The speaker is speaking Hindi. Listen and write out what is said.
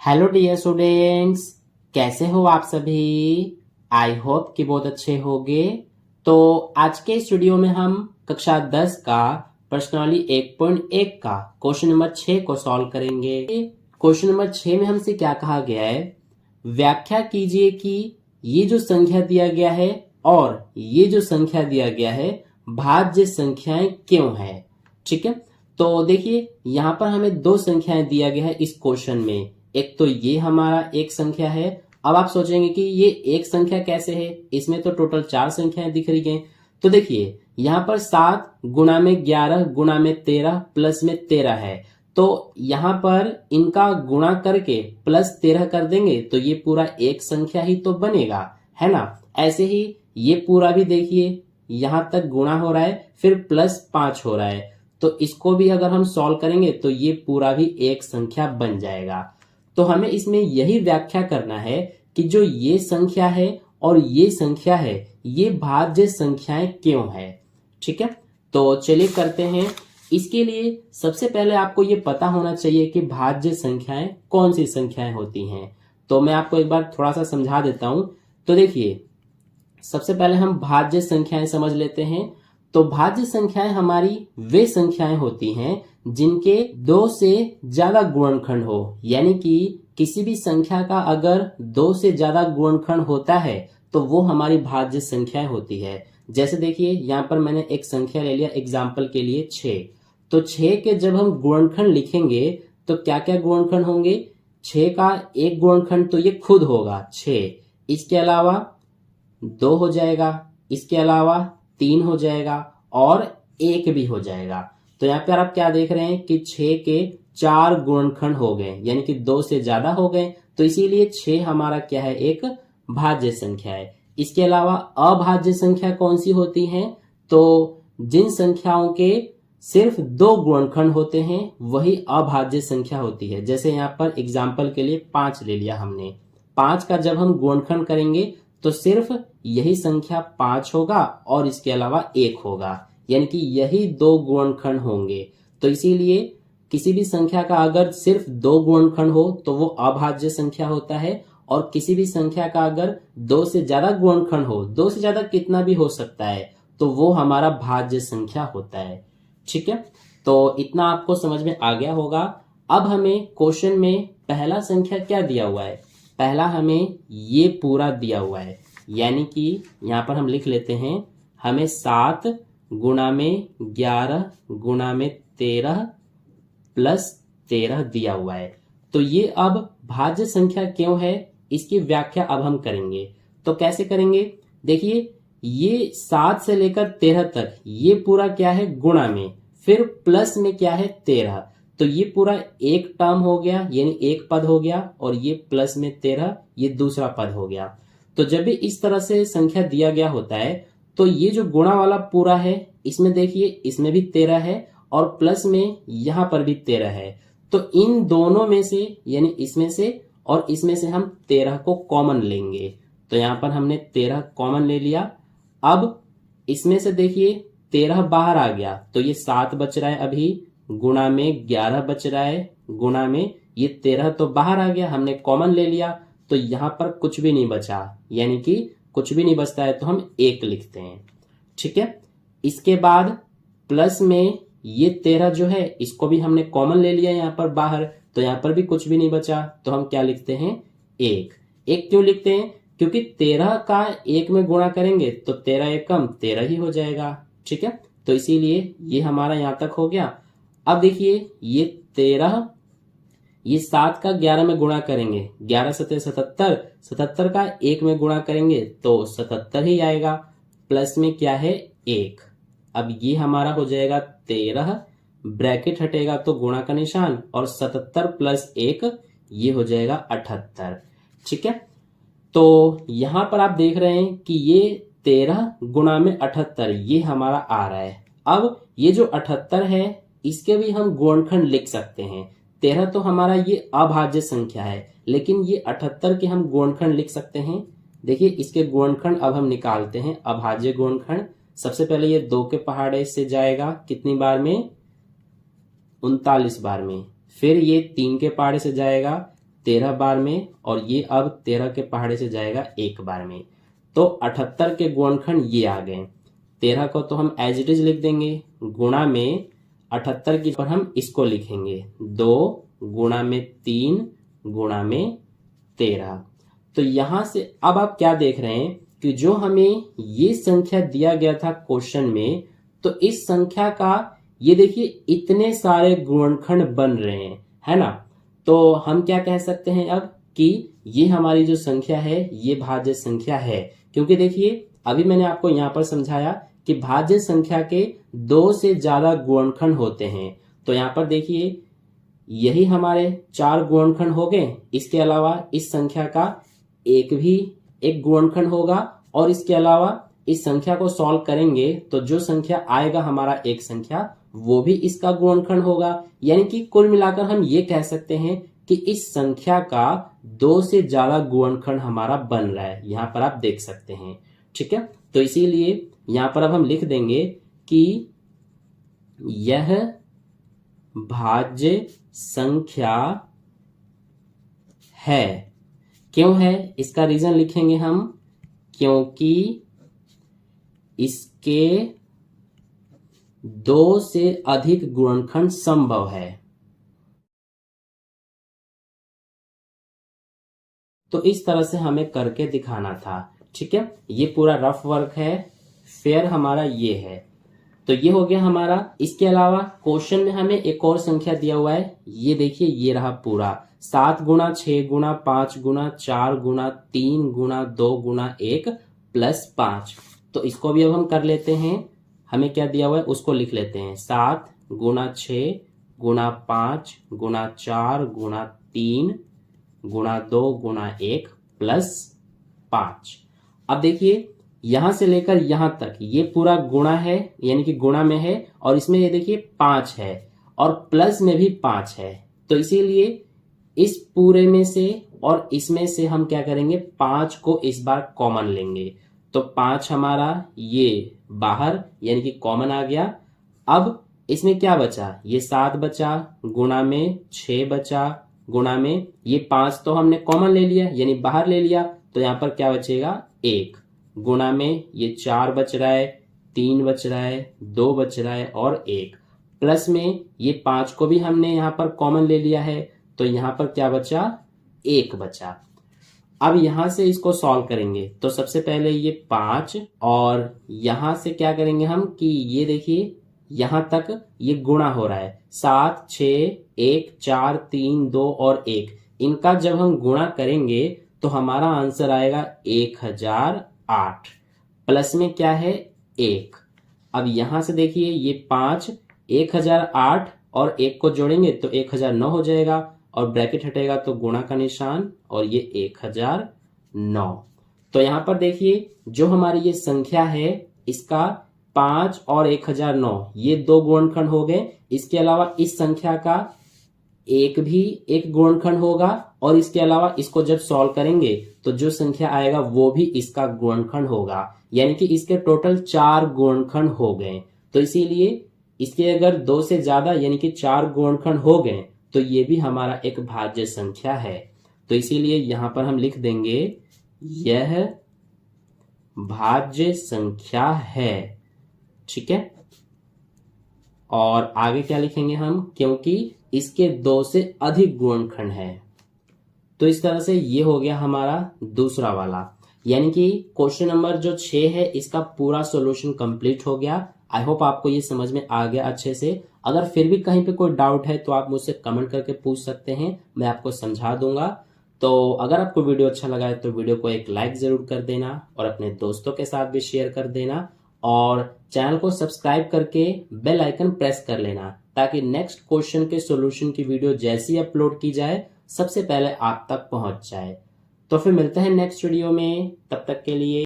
हेलो डियर स्टूडेंट्स, कैसे हो आप सभी। आई होप कि बहुत अच्छे होंगे। तो आज के इस वीडियो में हम कक्षा 10 का प्रश्नावली 1.1 का क्वेश्चन नंबर 6 को सॉल्व करेंगे। क्वेश्चन नंबर 6 में हमसे क्या कहा गया है, व्याख्या कीजिए कि ये जो संख्या दिया गया है और ये जो संख्या दिया गया है भाज्य संख्याएं क्यों है। ठीक है, तो देखिए यहाँ पर हमें दो संख्याएं दिया गया है इस क्वेश्चन में। एक तो ये हमारा एक संख्या है। अब आप सोचेंगे कि ये एक संख्या कैसे है, इसमें तो टोटल 4 संख्याएं दिख रही हैं। तो देखिए यहाँ पर 7 गुणा में 11 गुणा में 13 प्लस में 13 है। तो यहाँ पर इनका गुणा करके प्लस 13 कर देंगे तो ये पूरा एक संख्या ही तो बनेगा, है ना। ऐसे ही ये पूरा भी देखिए यहाँ तक गुणा हो रहा है, फिर प्लस 5 हो रहा है। तो इसको भी अगर हम सॉल्व करेंगे तो ये पूरा भी एक संख्या बन जाएगा। तो हमें इसमें यही व्याख्या करना है कि जो ये संख्या है और ये संख्या है ये भाज्य संख्याएं क्यों है। ठीक है, तो चलिए करते हैं। इसके लिए सबसे पहले आपको ये पता होना चाहिए कि भाज्य संख्याएं कौन सी संख्याएं होती हैं। तो मैं आपको एक बार थोड़ा सा समझा देता हूं। तो देखिए सबसे पहले हम भाज्य संख्याएं समझ लेते हैं। तो भाज्य संख्याएं हमारी वे संख्याएं होती हैं जिनके 2 से ज्यादा गुणनखंड हो, यानी कि किसी भी संख्या का अगर 2 से ज्यादा गुणनखंड होता है तो वो हमारी भाज्य संख्याएं होती है। जैसे देखिए यहाँ पर मैंने एक संख्या ले लिया एग्जाम्पल के लिए 6। तो 6 के जब हम गुणनखंड लिखेंगे तो क्या क्या गुणनखंड होंगे। 6 का एक गुणनखंड तो ये खुद होगा 6, इसके अलावा 2 हो जाएगा, इसके अलावा 3 हो जाएगा और 1 भी हो जाएगा। तो यहाँ पर आप क्या देख रहे हैं कि 6 के 4 गुणनखंड हो गए, यानी कि 2 से ज्यादा हो गए। तो इसीलिए 6 हमारा क्या है, एक भाज्य संख्या है। इसके अलावा अभाज्य संख्या कौन सी होती है, तो जिन संख्याओं के सिर्फ 2 गुणनखंड होते हैं वही अभाज्य संख्या होती है। जैसे यहाँ पर एग्जाम्पल के लिए 5 ले लिया हमने। 5 का जब हम गुणनखंड करेंगे तो सिर्फ यही संख्या 5 होगा और इसके अलावा 1 होगा, यानी कि यही 2 गुणनखंड होंगे। तो इसीलिए किसी भी संख्या का अगर सिर्फ 2 गुणनखंड हो तो वो अभाज्य संख्या होता है, और किसी भी संख्या का अगर 2 से ज्यादा गुणनखंड हो, 2 से ज्यादा कितना भी हो सकता है, तो वो हमारा भाज्य संख्या होता है। ठीक है, तो इतना आपको समझ में आ गया होगा। अब हमें क्वेश्चन में पहला संख्या क्या दिया हुआ है, पहला हमें ये पूरा दिया हुआ है, यानी कि यहाँ पर हम लिख लेते हैं हमें 7 गुणा में 11 गुणा में 13 प्लस 13 दिया हुआ है। तो ये अब भाज्य संख्या क्यों है इसकी व्याख्या अब हम करेंगे। तो कैसे करेंगे, देखिए ये 7 से लेकर 13 तक ये पूरा क्या है गुणा में, फिर प्लस में क्या है 13। तो ये पूरा एक टर्म हो गया, यानी एक पद हो गया, और ये प्लस में 13 ये दूसरा पद हो गया। तो जब भी इस तरह से संख्या दिया गया होता है तो ये जो गुणा वाला पूरा है इसमें देखिए इसमें भी 13 है और प्लस में यहां पर भी 13 है। तो इन दोनों में से यानी इसमें से और इसमें से हम 13 को कॉमन लेंगे। तो यहां पर हमने 13 कॉमन ले लिया। अब इसमें से देखिए 13 बाहर आ गया तो ये 7 बच रहा है अभी, गुणा में 11 बच रहा है, गुणा में ये 13 तो बाहर आ गया, हमने कॉमन ले लिया। तो यहां पर कुछ भी नहीं बचा, यानी कि कुछ भी नहीं बचता है तो हम 1 लिखते हैं। ठीक है, इसके बाद प्लस में ये 13 जो है इसको भी हमने कॉमन ले लिया यहाँ पर बाहर, तो यहाँ पर भी कुछ भी नहीं बचा, तो हम क्या लिखते हैं 1। 1 क्यों लिखते हैं, क्योंकि 13 का 1 में गुणा करेंगे तो 13 एक कम 13 ही हो जाएगा। ठीक है, तो इसीलिए ये हमारा यहाँ तक हो गया। अब देखिए ये 13, ये 7 का 11 में गुणा करेंगे, 11 सत्ते 77, 77 का 1 में गुणा करेंगे तो 77 ही आएगा, प्लस में क्या है 1। अब ये हमारा हो जाएगा 13, ब्रैकेट हटेगा तो गुणा का निशान, और 77 प्लस 1 ये हो जाएगा 78। ठीक है, तो यहां पर आप देख रहे हैं कि ये 13 गुणा में 78 ये हमारा आ रहा है। अब ये जो 78 है इसके भी हम गुणनखंड लिख सकते हैं। 13 तो हमारा ये अभाज्य संख्या है, लेकिन ये 78 के हम गुणनखंड लिख सकते हैं। देखिए इसके गुणनखंड अब हम निकालते हैं, अभाज्य गुणनखंड। सबसे पहले ये 2 के पहाड़े से जाएगा कितनी बार में, 39 बार में। फिर ये 3 के पहाड़े से जाएगा 13 बार में और ये अब 13 के पहाड़े से जाएगा 1 बार में। तो 78 के गुणनखंड ये आ गए। 13 को तो हम एज इट इज लिख देंगे, गुणा में 78 की पर हम इसको लिखेंगे 2 गुणा में 3 गुणा में 13। तो यहां से अब आप क्या देख रहे हैं कि जो हमें ये संख्या दिया गया था क्वेश्चन में, तो इस संख्या का ये देखिए इतने सारे गुणनखंड बन रहे हैं, है ना। तो हम क्या कह सकते हैं अब कि ये हमारी जो संख्या है ये भाज्य संख्या है, क्योंकि देखिए अभी मैंने आपको यहां पर समझाया कि भाज्य संख्या के 2 से ज्यादा गुणनखंड होते हैं। तो यहां पर देखिए यही हमारे 4 गुणनखंड हो गए, इसके अलावा इस संख्या का एक गुणनखंड होगा और इसके अलावा इस संख्या को सॉल्व करेंगे तो जो संख्या आएगा हमारा एक संख्या वो भी इसका गुणनखंड होगा। यानी कि कुल मिलाकर हम ये कह सकते हैं कि इस संख्या का 2 से ज्यादा गुणनखंड हमारा बन रहा है, यहां पर आप देख सकते हैं। ठीक है, तो इसीलिए यहां पर अब हम लिख देंगे कि यह भाज्य संख्या है। क्यों है इसका रीजन लिखेंगे हम, क्योंकि इसके 2 से अधिक गुणनखंड संभव है। तो इस तरह से हमें करके दिखाना था। ठीक है, ये पूरा रफ वर्क है, फेयर हमारा ये है। तो ये हो गया हमारा। इसके अलावा क्वेश्चन में हमें एक और संख्या दिया हुआ है, ये देखिए ये रहा पूरा 7 गुणा 6 गुणा 5 गुणा 4 गुणा 3 गुणा 2 गुणा 1 प्लस 5। तो इसको भी अब हम कर लेते हैं। हमें क्या दिया हुआ है उसको लिख लेते हैं, 7 गुणा 6 गुणा 5 गुणा 4 गुणा 3 गुणा 2 गुणा 1 प्लस 5। अब देखिए यहां से लेकर यहां तक ये पूरा गुणा है, यानी कि गुणा में है, और इसमें ये देखिए 5 है और प्लस में भी 5 है। तो इसीलिए इस पूरे में से और इसमें से हम क्या करेंगे, 5 को इस बार कॉमन लेंगे। तो 5 हमारा ये बाहर यानी कि कॉमन आ गया। अब इसमें क्या बचा, ये 7 बचा, गुणा में 6 बचा, गुणा में ये 5 तो हमने कॉमन ले लिया यानी बाहर ले लिया, तो यहां पर क्या बचेगा 1, गुणा में ये 4 बच रहा है, 3 बच रहा है, 2 बच रहा है और 1, प्लस में ये 5 को भी हमने यहाँ पर कॉमन ले लिया है, तो यहाँ पर क्या बचा 1 बचा। अब यहां से इसको सॉल्व करेंगे तो सबसे पहले ये 5 और यहां से क्या करेंगे हम कि ये देखिए यहां तक ये गुणा हो रहा है, 7 6 1 4 3 2 और 1, इनका जब हम गुणा करेंगे तो हमारा आंसर आएगा 1008, प्लस में क्या है 1। अब यहां से देखिए ये 5 1008 और 1 को जोड़ेंगे तो 1009 हो जाएगा और ब्रैकेट हटेगा तो गुणा का निशान और ये 1009। तो यहां पर देखिए जो हमारी ये संख्या है इसका 5 और 1009 ये 2 गुणनखंड हो गए। इसके अलावा इस संख्या का एक गुणनखंड होगा और इसके अलावा इसको जब सॉल्व करेंगे तो जो संख्या आएगा वो भी इसका गुणनखंड होगा, यानी कि इसके टोटल 4 गुणनखंड हो गए। तो इसीलिए इसके अगर 2 से ज्यादा यानी कि 4 गुणनखंड हो गए तो ये भी हमारा एक भाज्य संख्या है। तो इसीलिए यहां पर हम लिख देंगे यह भाज्य संख्या है। ठीक है, और आगे क्या लिखेंगे हम, क्योंकि इसके 2 से अधिक गुणनखंड है। तो इस तरह से ये हो गया हमारा दूसरा वाला, यानी कि क्वेश्चन नंबर जो 6 है इसका पूरा सॉल्यूशन कंप्लीट हो गया। आई होप आपको ये समझ में आ गया अच्छे से। अगर फिर भी कहीं पे कोई डाउट है तो आप मुझसे कमेंट करके पूछ सकते हैं, मैं आपको समझा दूंगा। तो अगर आपको वीडियो अच्छा लगा है तो वीडियो को एक लाइक जरूर कर देना और अपने दोस्तों के साथ भी शेयर कर देना और चैनल को सब्सक्राइब करके बेल आइकन प्रेस कर लेना ताकि नेक्स्ट क्वेश्चन के सॉल्यूशन की वीडियो जैसी अपलोड की जाए सबसे पहले आप तक पहुंच जाए। तो फिर मिलते हैं नेक्स्ट वीडियो में, तब तक के लिए